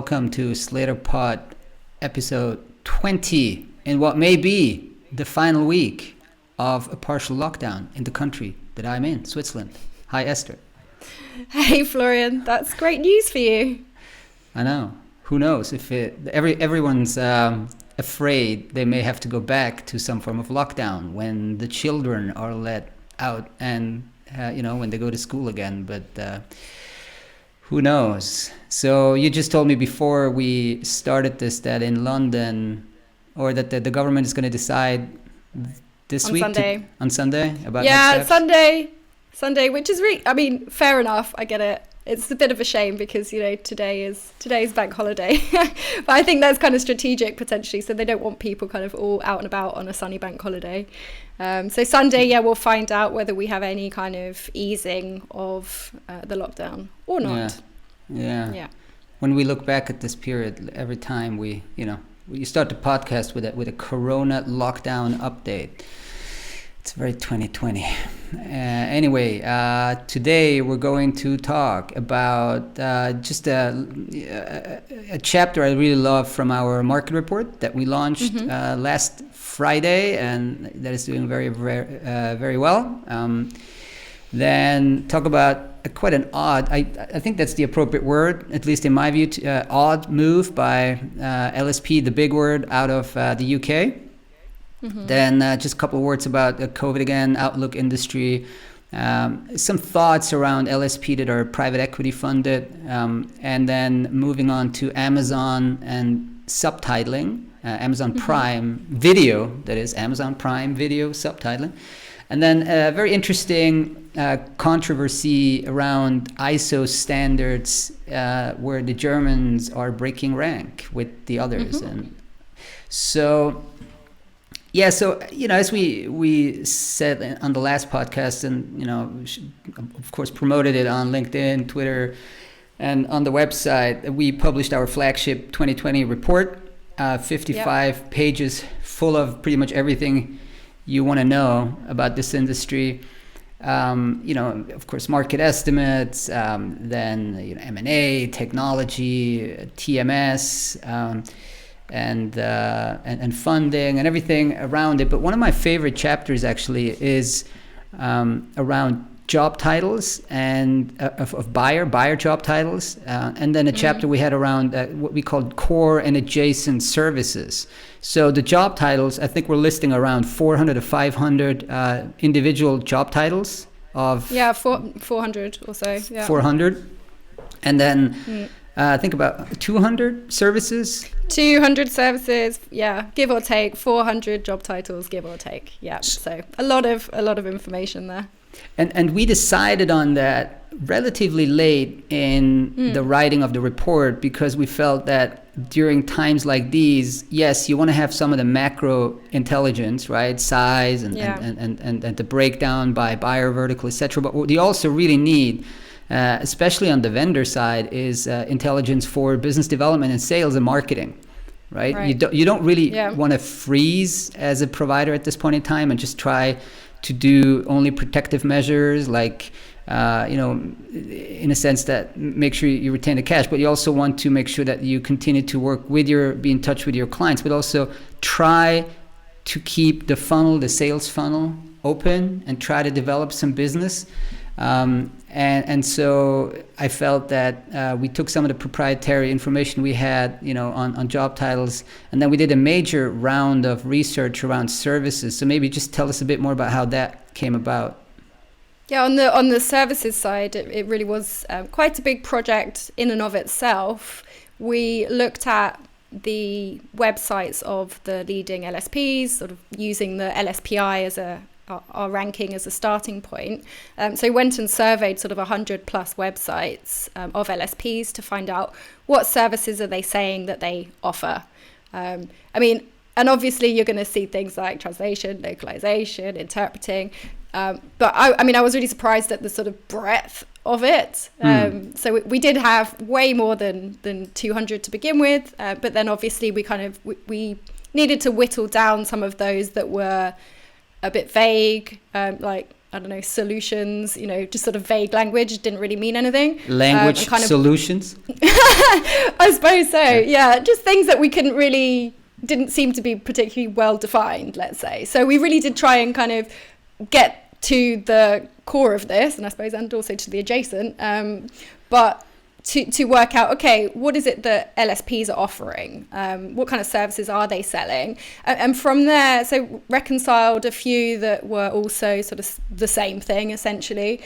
welcome to Slator Pod episode 20 in what may be the final week of a partial lockdown in the country that I'm in, Switzerland. Hi, Esther. Hey, Florian. That's great news for you. I know. Who knows if everyone's afraid they may have to go back to some form of lockdown when the children are let out and when they go to school again, but who knows? So you just told me before we started this that in London, or that the government is going to decide this on week Sunday. On Sunday about next steps? Sunday, which is really, fair enough. I get it. It's a bit of a shame because today's bank holiday, but I think that's kind of strategic potentially. So they don't want people kind of all out and about on a sunny bank holiday. So Sunday, we'll find out whether we have any kind of easing of the lockdown or not. Yeah. When we look back at this period, every time we start the podcast with a Corona lockdown update. It's very 2020. Anyway, today we're going to talk about just a chapter I really love from our market report that we launched last Friday, and that is doing very, very, very well. Then talk about quite an odd, I think that's the appropriate word, at least in my view, odd move by LSP, the big word, out of the UK. Then just a couple of words about the COVID again, outlook industry, some thoughts around LSP that are private equity funded, and then moving on to Amazon and subtitling, Amazon Prime Video, that is Amazon Prime Video subtitling. And then a very interesting controversy around ISO standards where the Germans are breaking rank with the others. And so... as we said on the last podcast, and of course promoted it on LinkedIn, Twitter, and on the website, we published our flagship 2020 report, 55 pages full of pretty much everything you want to know about this industry. Of course, market estimates, then M&A, technology, TMS. And funding and everything around it. But one of my favorite chapters actually is around job titles and of buyer job titles. And then a chapter we had around what we called core and adjacent services. So the job titles, I think we're listing around 400 to 500 individual job titles of... 400 or so. Yeah. 400. And then... I think about 200 services. 200 services, give or take. 400 job titles, give or take. Yeah, so a lot of information there. And we decided on that relatively late in the writing of the report because we felt that during times like these, yes, you want to have some of the macro intelligence, right, size and the breakdown by buyer vertical, etc. But what you also really need. Especially on the vendor side, is intelligence for business development and sales and marketing, right? You don't really want to freeze as a provider at this point in time and just try to do only protective measures, like in a sense that make sure you retain the cash, but you also want to make sure that you continue to be in touch with your clients, but also try to keep the sales funnel open and try to develop some business. And so I felt that we took some of the proprietary information we had, on job titles, and then we did a major round of research around services. So maybe just tell us a bit more about how that came about. Yeah, on the services side, it really was quite a big project in and of itself. We looked at the websites of the leading LSPs, sort of using the LSPI as our ranking as a starting point. So we went and surveyed sort of 100 plus websites of LSPs to find out what services are they saying that they offer. And obviously you're going to see things like translation, localization, interpreting. But I was really surprised at the sort of breadth of it. So we did have way more than 200 to begin with. But then obviously we needed to whittle down some of those that were a bit vague, like I don't know, solutions, just sort of vague language, didn't really mean anything. Language solutions? I suppose so, yeah. Just things that we didn't seem to be particularly well defined, let's say. So we really did try and kind of get to the core of this, and I suppose, and also to the adjacent, but to work out, okay, what is it that LSPs are offering? What kind of services are they selling? And from there, so reconciled a few that were also sort of the same thing, essentially,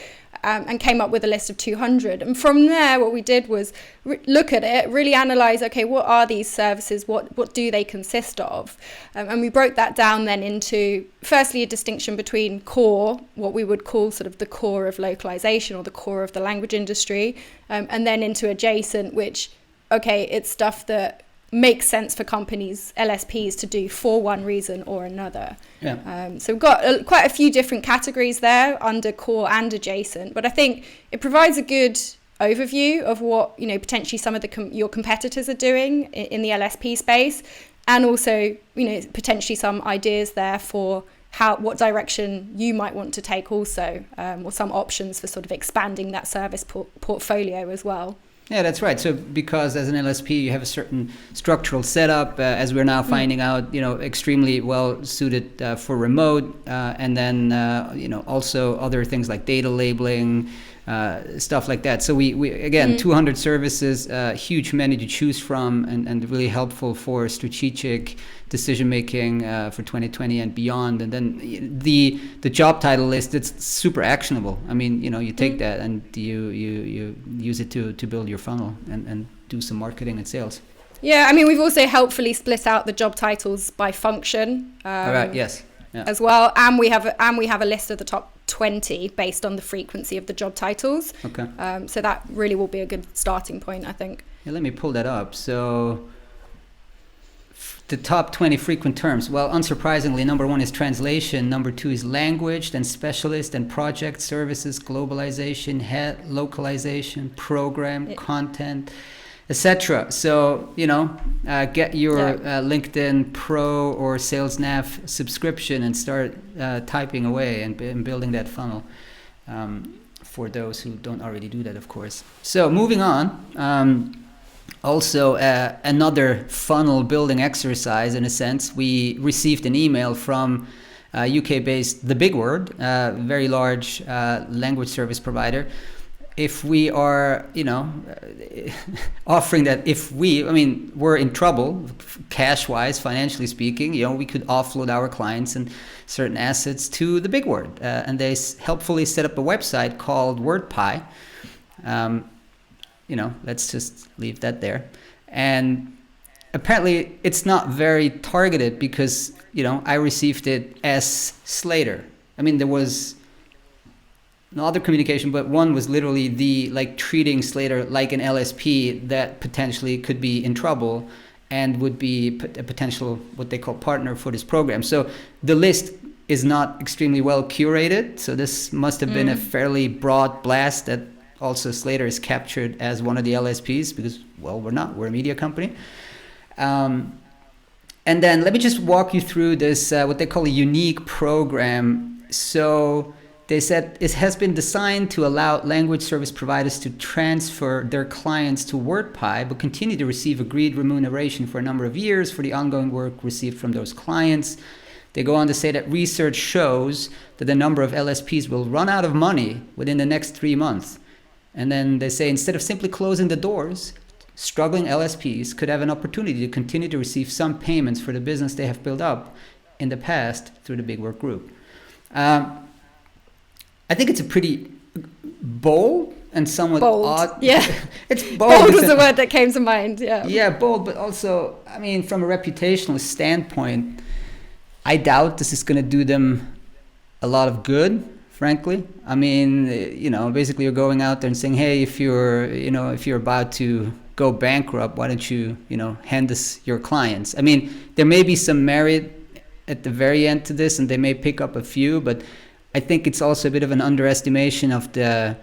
and came up with a list of 200. And from there, what we did was look at it, really analyze, okay, what are these services? What do they consist of? And we broke that down then into, firstly, a distinction between core, what we would call sort of the core of localization or the core of the language industry, and then into adjacent, which, okay, it's stuff that makes sense for companies, LSPs, to do for one reason or another. Yeah. So we've got quite a few different categories there under core and adjacent, but I think it provides a good overview of what potentially some of your competitors are doing in the LSP space, and also potentially some ideas there for what direction you might want to take also, or some options for sort of expanding that service portfolio as well. Yeah, that's right. So because as an LSP, you have a certain structural setup, as we're now finding out, extremely well suited for remote, and then, also other things like data labeling, stuff like that. So we again, 200 services, huge many to choose from, and really helpful for strategic decision making for 2020 and beyond. And then the job title list, it's super actionable. I mean, you take that and you use it to build your funnel and do some marketing and sales. Yeah, I mean, we've also helpfully split out the job titles by function. All right. Yes. Yeah. As well, and we have a list of the top 20 based on the frequency of the job titles. Okay. So that really will be a good starting point, I think. Yeah, let me pull that up. So the top 20 frequent terms. Well, unsurprisingly, number 1 is translation. Number 2 is language, then specialist and project services, globalization, localization, program, content, etc. So, get your LinkedIn Pro or Sales Nav subscription and start typing away and building that funnel, for those who don't already do that, of course. So moving on, also another funnel building exercise in a sense. We received an email from UK-based thebigword, very large language service provider. If we are, offering that, we're in trouble, cash-wise, financially speaking, we could offload our clients and certain assets to thebigword. And they helpfully set up a website called WordPie. Let's just leave that there. And apparently it's not very targeted because, I received it as Slator. There was no other communication, but one was literally treating Slator like an LSP that potentially could be in trouble and would be a potential what they call partner for this program. So the list is not extremely well curated. So this must have been a fairly broad blast that also Slator is captured as one of the LSPs because, well, we're a media company. And then let me just walk you through this, what they call a unique program. So they said it has been designed to allow language service providers to transfer their clients to WordPie, but continue to receive agreed remuneration for a number of years for the ongoing work received from those clients. They go on to say that research shows that the number of LSPs will run out of money within the next 3 months. And then they say instead of simply closing the doors, struggling LSPs could have an opportunity to continue to receive some payments for the business they have built up in the past through the Big Work Group. I think it's a pretty bold and somewhat odd. Yeah, it's bold. Bold was the word that came to mind. Yeah. Yeah, bold, but also, from a reputational standpoint, I doubt this is going to do them a lot of good. Frankly, basically you're going out there and saying, hey, if you're about to go bankrupt, why don't you, hand us your clients? There may be some merit at the very end to this, and they may pick up a few, but I think it's also a bit of an underestimation of the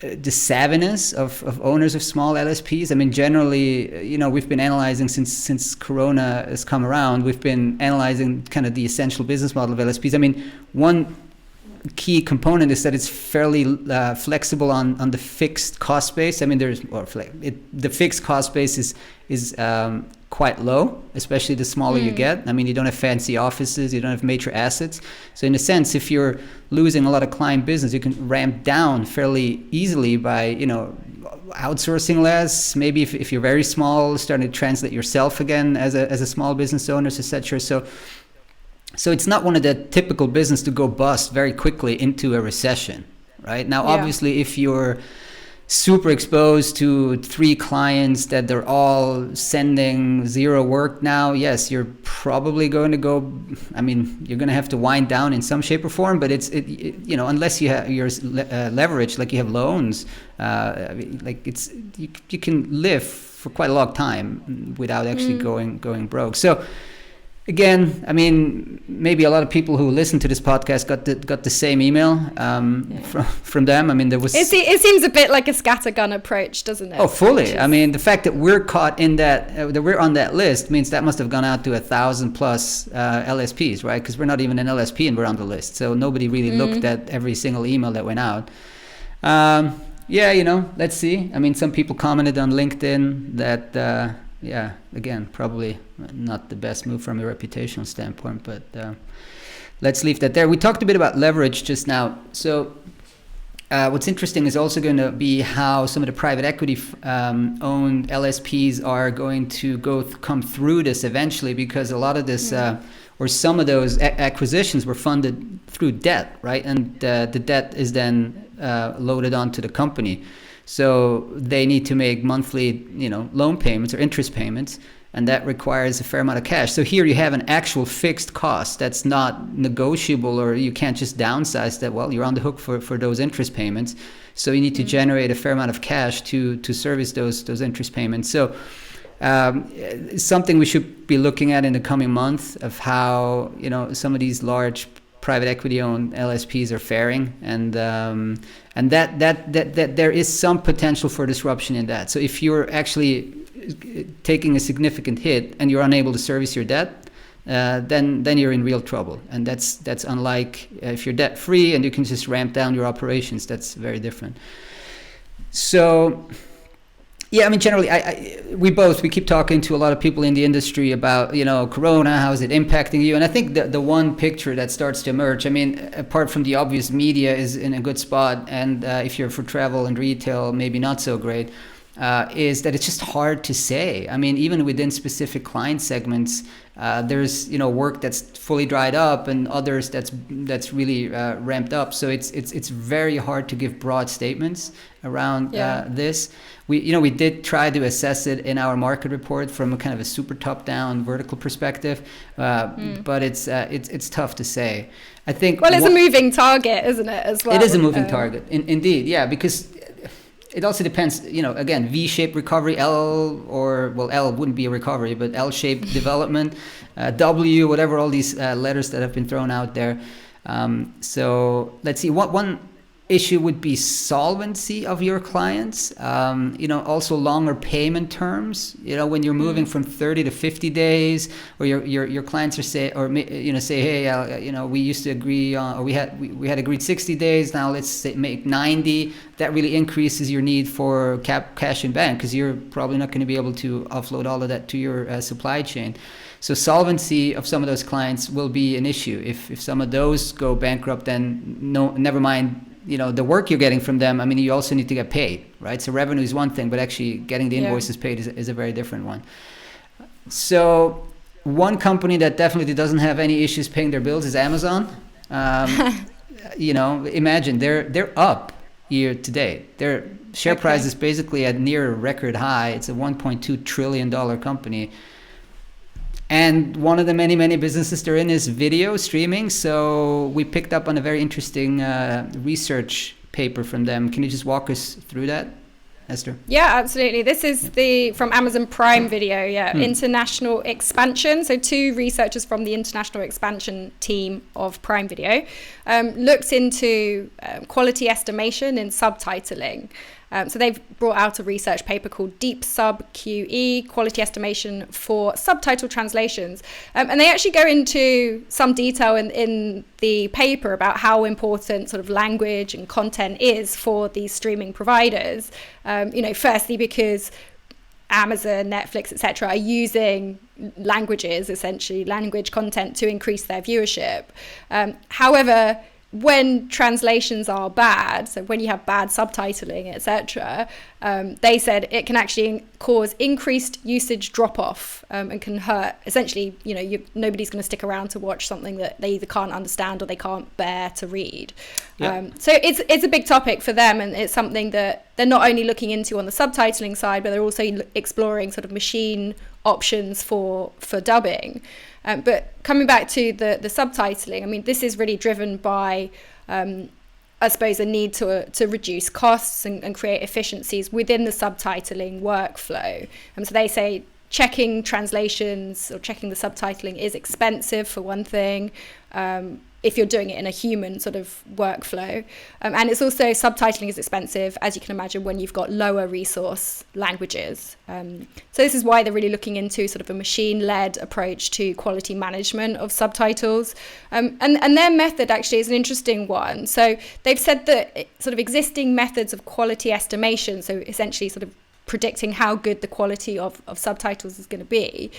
savviness of owners of small LSPs. Generally, we've been analyzing since Corona has come around. We've been analyzing kind of the essential business model of LSPs. One key component is that it's fairly flexible on the fixed cost base. I mean, the fixed cost base is quite low, especially the smaller you get. I mean, you don't have fancy offices, you don't have major assets. So in a sense, if you're losing a lot of client business, you can ramp down fairly easily by, outsourcing less. Maybe if you're very small, starting to translate yourself again as a small business owner, etc. So it's not one of the typical business to go bust very quickly into a recession, right? Now, obviously, if you're super exposed to 3 clients that they're all sending 0 work now, yes, you're probably going to go, you're going to have to wind down in some shape or form, but unless you have your leverage, like you have loans, you can live for quite a long time without actually going broke. So again, maybe a lot of people who listen to this podcast got the same email from them. There was. It seems a bit like a scattergun approach, doesn't it? Oh, fully. The fact that we're caught in that we're on that list means that must have gone out to 1,000 plus LSPs, right? Because we're not even an LSP and we're on the list, so nobody really looked at every single email that went out. Let's see. Some people commented on LinkedIn that. Again, probably not the best move from a reputational standpoint, but let's leave that there. We talked a bit about leverage just now. So what's interesting is also going to be how some of the private equity owned LSPs are going to come through this eventually, because a lot of this or some of those acquisitions were funded through debt, right? And the debt is then loaded onto the company. So they need to make monthly, loan payments or interest payments, and that requires a fair amount of cash. So here you have an actual fixed cost that's not negotiable, or you can't just downsize that. Well, you're on the hook for those interest payments. So you need to generate a fair amount of cash to service those interest payments. So something we should be looking at in the coming month of how, some of these large private equity owned LSPs are faring, and that there is some potential for disruption in that. So if you're actually taking a significant hit and you're unable to service your debt, then you're in real trouble. And that's unlike if you're debt free and you can just ramp down your operations. That's very different. So generally, we keep talking to a lot of people in the industry about, Corona, how is it impacting you? And I think the one picture that starts to emerge, apart from the obvious, media is in a good spot. And if you're for travel and retail, maybe not so great, is that it's just hard to say. Even within specific client segments, there's, work that's fully dried up and others that's really ramped up. So it's very hard to give broad statements around this. We did try to assess it in our market report from a kind of a super top-down vertical perspective, but it's tough to say. I think. Well, it's a moving target, isn't it? As well. It is a moving target, indeed. Yeah, because it also depends. Again, V-shaped recovery, L wouldn't be a recovery, but L-shaped development, W, whatever, all these letters that have been thrown out there. So let's see. One issue would be solvency of your clients, also longer payment terms, when you're moving from 30 to 50 days, or your clients are say, hey, we used to agree on, or we had agreed 60 days, now let's make 90. That really increases your need for cash in bank, because you're probably not going to be able to offload all of that to your supply chain. So solvency of some of those clients will be an issue. If some of those go bankrupt, then never mind the work you're getting from them. You also need to get paid, right? So revenue is one thing, but actually getting the invoices paid is a very different one. So one company that definitely doesn't have any issues paying their bills is Amazon. Imagine they're up year to date. Their share price is basically at near a record high. It's a $1.2 trillion company. And one of the many, many businesses they're in is video streaming. So we picked up on a very interesting research paper from them. Can you just walk us through that, Esther? Yeah, absolutely. This is from Amazon Prime Video, international expansion. So 2 researchers from the international expansion team of Prime Video looked into quality estimation and subtitling. So they've brought out a research paper called Deep Sub QE, Quality Estimation for Subtitle Translations. And they actually go into some detail in the paper about how important sort of language and content is for these streaming providers. Firstly, because Amazon, Netflix, etc. are using language content to increase their viewership. However, when translations are bad, so when you have bad subtitling, etc., they said it can actually cause increased usage drop-off and can hurt. Essentially, nobody's going to stick around to watch something that they either can't understand or they can't bear to read. Yeah. So it's a big topic for them, and it's something that they're not only looking into on the subtitling side, but they're also exploring sort of machine options for dubbing. But coming back to the subtitling, I mean, this is really driven by, I suppose, a need to reduce costs and create efficiencies within the subtitling workflow. So they say checking translations or checking the subtitling is expensive, for one thing, if you're doing it in a human sort of workflow. And it's also, subtitling is expensive, as you can imagine, when you've got lower resource languages. So this is why they're really looking into sort of a machine-led approach to quality management of subtitles. And their method actually is an interesting one. So they've said that sort of existing methods of quality estimation, so essentially sort of predicting how good the quality of subtitles is going to be,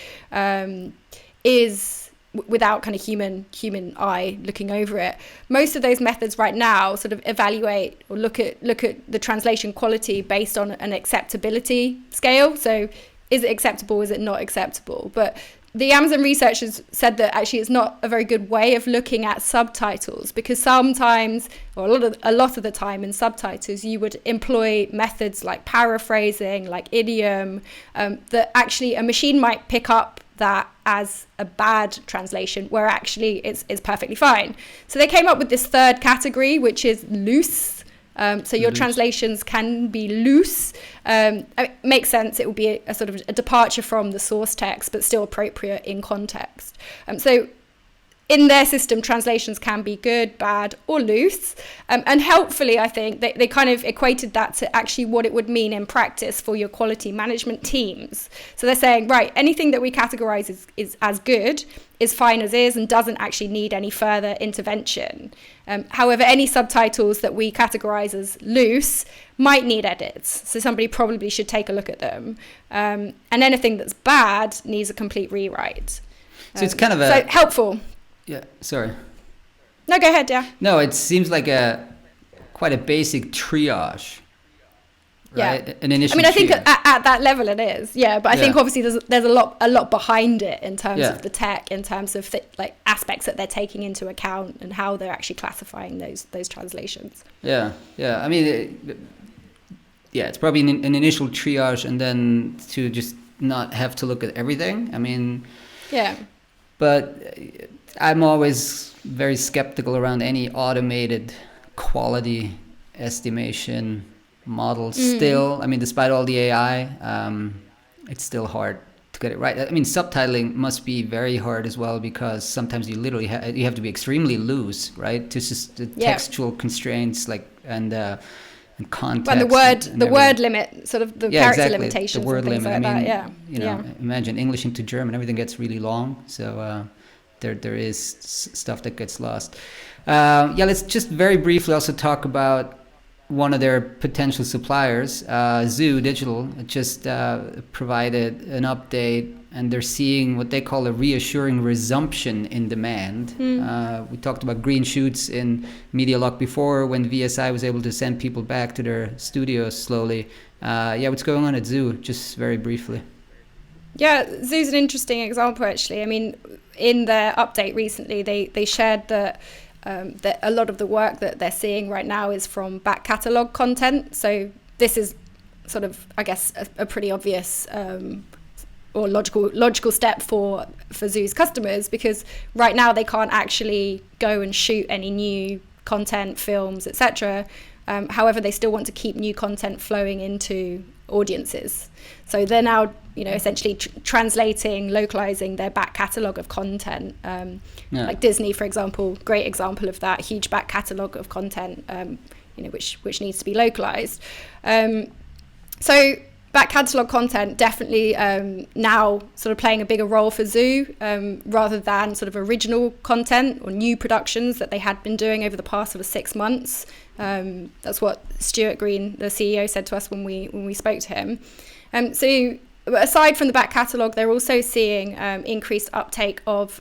is without kind of human eye looking over it. Most of those methods right now sort of evaluate or look at the translation quality based on an acceptability scale. So is it acceptable? Is it not acceptable? But the Amazon researchers said that actually it's not a very good way of looking at subtitles, because sometimes, or a lot of the time in subtitles, you would employ methods like paraphrasing, like idiom, that actually a machine might pick up that as a bad translation, where actually it's perfectly fine. So they came up with this third category, which is loose. So your translations can be loose. It makes sense. It will be a sort of a departure from the source text, but still appropriate in context. So in their system, translations can be good, bad, or loose. And helpfully, I think, they kind of equated that to actually what it would mean in practice for your quality management teams. So they're saying, right, anything that we categorize is as good is fine as is and doesn't actually need any further intervention. However, any subtitles that we categorize as loose might need edits. So somebody probably should take a look at them. And anything that's bad needs a complete rewrite. So it's kind of so helpful. Yeah, sorry. No, go ahead, yeah. No, it seems like quite a basic triage, right? Yeah. An initial. I mean, I think at that level it is, yeah. But I think obviously there's a lot behind it in terms of the tech, in terms of like aspects that they're taking into account and how they're actually classifying those translations. Yeah. I mean, it's probably an initial triage, and then to just not have to look at everything. I mean, yeah. But I'm always very skeptical around any automated quality estimation models. Still, I mean, despite all the AI, it's still hard to get it right. I mean, subtitling must be very hard as well, because sometimes you literally you have to be extremely loose, right? To just the textual constraints, like and context. Well, the word limit, sort of the character limitations, the word and things limit. like I mean, imagine English into German, everything gets really long. So there is stuff that gets lost. Let's just very briefly also talk about one of their potential suppliers, Zoo Digital. Just provided an update, and they're seeing what they call a reassuring resumption in demand. We talked about green shoots in MediaLock before, when VSI was able to send people back to their studios slowly. What's going on at Zoo, just very briefly? Yeah, Zoo's an interesting example, actually. I mean, in their update recently, they shared that a lot of the work that they're seeing right now is from back catalogue content. So this is sort of, I guess, a pretty obvious or logical step for Zoo's customers, because right now they can't actually go and shoot any new content, films, etc. However, they still want to keep new content flowing into audiences. So they're now, essentially translating, localizing their back catalogue of content. Like Disney, for example, great example of that, huge back catalogue of content. which needs to be localized. So back catalog content definitely now sort of playing a bigger role for Zoo, rather than sort of original content or new productions that they had been doing over the past sort of 6 months. That's what Stuart Green, the CEO, said to us when we spoke to him. So aside from the back catalogue, they're also seeing increased uptake of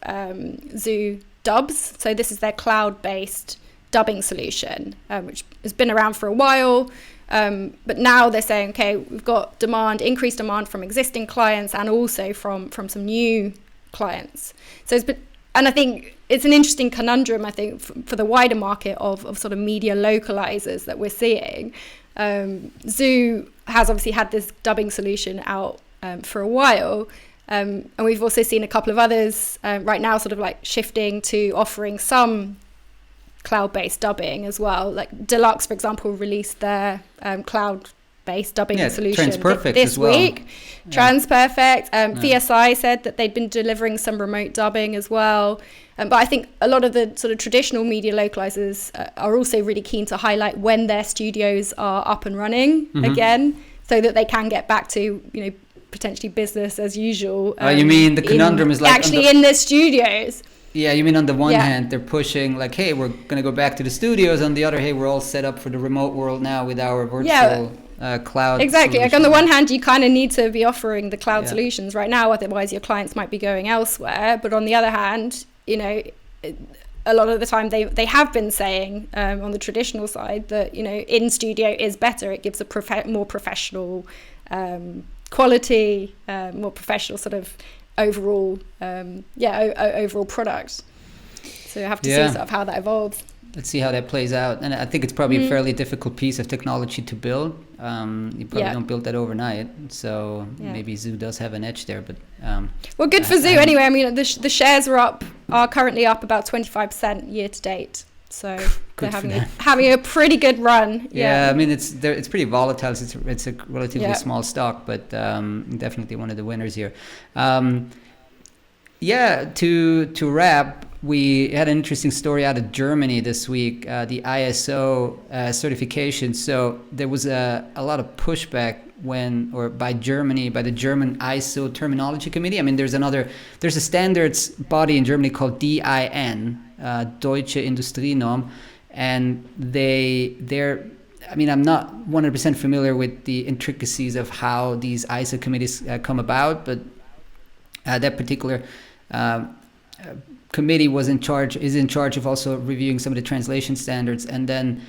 Zoo Dubs. So this is their cloud-based dubbing solution, which has been around for a while. But now they're saying, okay, we've got increased demand from existing clients and also from some new clients. So and I think it's an interesting conundrum, I think, for the wider market of sort of media localizers that we're seeing. Zoo has obviously had this dubbing solution out for a while. And we've also seen a couple of others right now sort of like shifting to offering some cloud-based dubbing as well. Like Deluxe, for example, released their cloud-based dubbing solution this week. Transperfect. VSI said that they'd been delivering some remote dubbing as well. But I think a lot of the sort of traditional media localizers are also really keen to highlight when their studios are up and running again, so that they can get back to, potentially business as usual. You mean the conundrum is like actually in the studios? Yeah, you mean on the one hand, they're pushing like, hey, we're going to go back to the studios. On the other, hey, we're all set up for the remote world now with our virtual cloud Exactly. solution. Like on the one hand, you kind of need to be offering the cloud solutions right now. Otherwise, your clients might be going elsewhere. But on the other hand, a lot of the time they have been saying on the traditional side that, in studio is better. It gives a more professional quality, more professional sort of overall overall product. So you have to see sort of how that evolves. Let's see how that plays out. And I think it's probably a fairly difficult piece of technology to build. You probably don't build that overnight. So maybe Zoo does have an edge there. But well, good for Zoo anyway. I mean, the shares are currently up about 25% year to date. So they're having a pretty good run. Yeah, I mean it's pretty volatile. It's a relatively small stock, but definitely one of the winners here. To wrap, we had an interesting story out of Germany this week, the ISO certification. So there was a lot of pushback by the German ISO Terminology Committee. I mean, there's a standards body in Germany called DIN, Deutsche Industrienorm, and I'm not 100% familiar with the intricacies of how these ISO committees come about, but that particular committee is in charge of also reviewing some of the translation standards. And then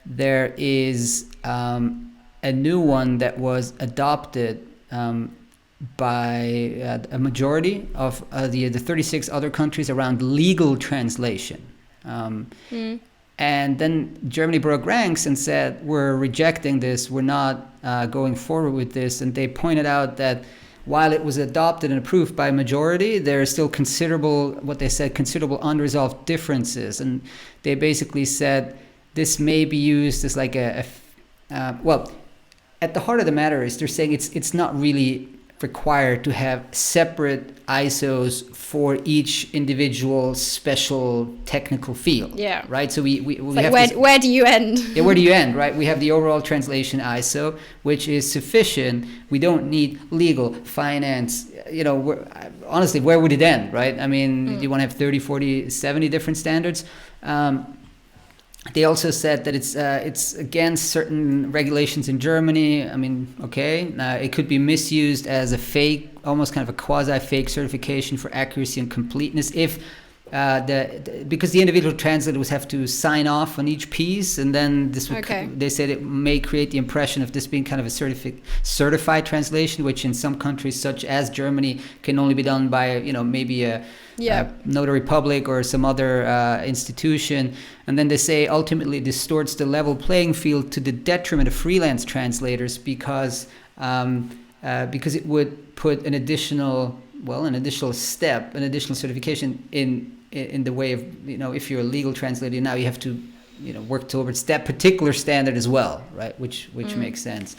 there is a new one that was adopted by a majority of the 36 other countries around legal translation. And then Germany broke ranks and said, we're rejecting this, we're not going forward with this. And they pointed out that while it was adopted and approved by a majority, there are still considerable unresolved differences. And they basically said this may be used as like at the heart of the matter is they're saying it's not really required to have separate ISOs for each individual special technical field. Yeah. Right. So we have where do you end? Yeah, where do you end? Right. We have the overall translation ISO, which is sufficient. We don't need legal, finance. Honestly, where would it end? Right. I mean, you want to have 30, 40, 70 different standards. They also said that it's against certain regulations in Germany. I mean, it could be misused as a fake, almost kind of a quasi-fake certification for accuracy and completeness if because the individual translator would have to sign off on each piece, and then this would they said it may create the impression of this being kind of a certified translation, which in some countries such as Germany can only be done by maybe a notary public or some other institution. And then they say ultimately distorts the level playing field to the detriment of freelance translators because it would put an additional step, an additional certification in the way of, if you're a legal translator, now you have to, work towards that particular standard as well, right? Which makes sense.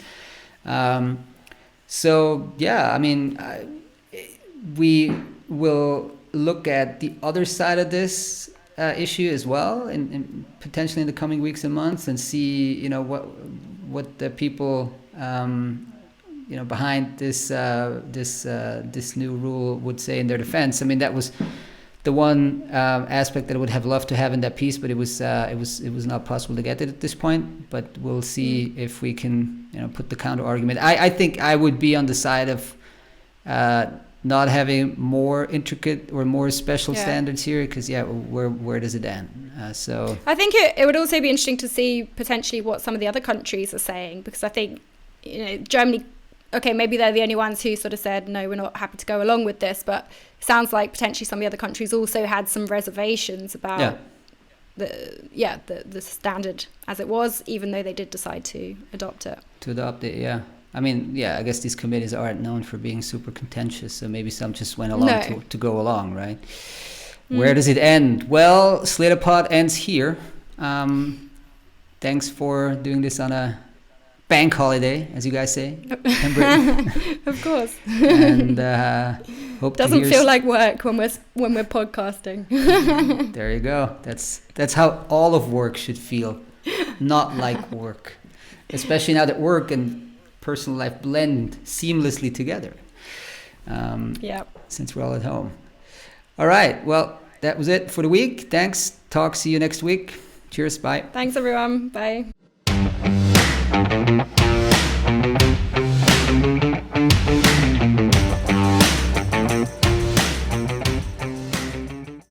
We will look at the other side of this issue as well, and potentially in the coming weeks and months, and see, you know, what the people, you know, behind this new rule would say in their defense. I mean, that was the one aspect that I would have loved to have in that piece, but it was not possible to get it at this point. But we'll see if we can, you know, put the counter argument. I think I would be on the side of not having more intricate or more special standards here, because where does it end? So I think it would also be interesting to see potentially what some of the other countries are saying, because I think, you know, Germany, okay, maybe they're the only ones who sort of said, no, we're not happy to go along with this, but it sounds like potentially some of the other countries also had some reservations about the standard as it was, even though they did decide to adopt it. Yeah. I mean, I guess these committees aren't known for being super contentious, so maybe some just went along to go along, right? Where does it end? Well, Slator Pod ends here. Thanks for doing this on a bank holiday, as you guys say in Britain. Of course. And hope doesn't feel like work when we're podcasting. There you go. That's how all of work should feel, not like work, especially now that work and personal life blend seamlessly together. Since we're all at home. All right. Well, that was it for the week. Thanks. See you next week. Cheers. Bye. Thanks, everyone. Bye.